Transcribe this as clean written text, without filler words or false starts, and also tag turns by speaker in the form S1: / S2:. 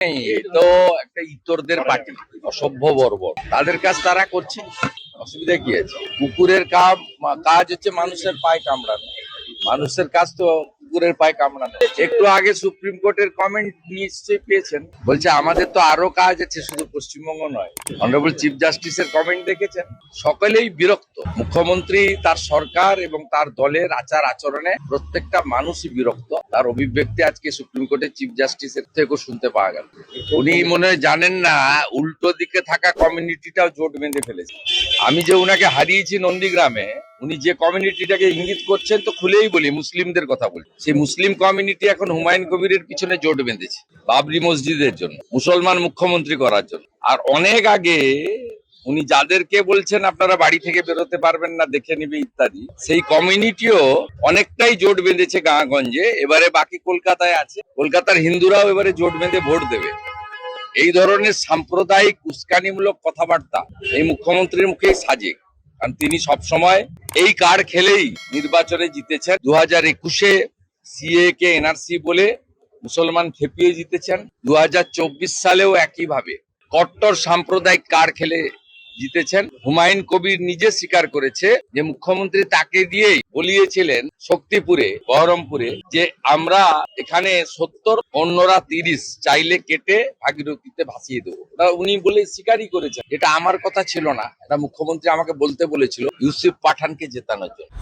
S1: তো একটা ইতরদের পার্টি, অসভ্য বর্বর, তাদের কাজ তারা করছে, অসুবিধা কি আছে? কুকুরের কাজ হচ্ছে মানুষের পায়ে কামড়ানো, মানুষের কাজ তো কুকুরের পায়ে কামড়ানো। একটু আগে সুপ্রিম কোর্টের কমেন্ট নিশ্চয়ই পেয়েছেন, বলছে আমাদের তো আরো কাজ আছে, শুধু পশ্চিমবঙ্গ নয়। অনারেবল চিফ জাস্টিসের কমেন্ট দেখেছেন? সকলেই বিরক্ত, মুখ্যমন্ত্রী, তার সরকার এবং তার দলের আচার আচরণে প্রত্যেকটা মানুষই বিরক্ত। তার অভিব্যক্তি আজকে সুপ্রিম কোর্টের চিফ জাস্টিসের থেকেও শুনতে পাওয়া গেল। উনি মনে হয় জানেন না, উল্টো দিকে থাকা কমিউনিটিটাও জোট বেঁধে ফেলেছে। আমি যে উনাকে হারিয়েছি নন্দীগ্রামে, উনি যে কমিউনিটিটাকে ইঙ্গিত করছেন, তো খুলেই বলি, মুসলিমদের কথা বলি, সেই মুসলিম কমিউনিটি এখন হুমায়ুন কবিরের পিছনে জোট বেঁধেছে বাবরি মসজিদের জন্য, মুসলমান মুখ্যমন্ত্রী করার জন্য। আর অনেক আগে উনি যাদেরকে বলছেন আপনারা বাড়ি থেকে বেরোতে পারবেন না, দেখে নিবে ইত্যাদি, সেই কমিউনিটিও অনেকটাই জোট বেঁধেছে গাঁগঞ্জে। এবারে বাকি কলকাতায় আছে, কলকাতার হিন্দুরাও এবারে জোট বেঁধে ভোট দেবে। এই ধরনের সাম্প্রদায়িক উস্কানিমূলক কথাবার্তা এই মুখ্যমন্ত্রীর মুখেই সাজে, কারণ তিনি সবসময় এই কার্ড খেলেই নির্বাচনে জিতেছেন। 2021-এ সিএ কে এনআরসি বলে মুসলমান খেপিয়ে জিতেছেন। 2024 সালেও একইভাবে কট্টর সাম্প্রদায়িক কার্ড খেলে জিতেছেন। হুমায়ুন কবির নিজে স্বীকার করেছে যে মুখ্যমন্ত্রী তাকে দিয়েই বলিয়েছিলেন শক্তিপুরে, বহরমপুরে, যে আমরা এখানে 70, অন্যরা 30, চাইলে কেটে ভাগীরথীতে ভাসিয়ে দেবো। উনি বলে স্বীকারই করেছেন। এটা আমার কথা ছিল না, এটা মুখ্যমন্ত্রী আমাকে বলতে বলেছিল ইউসুফ পাঠানকে জেতানোর জন্য।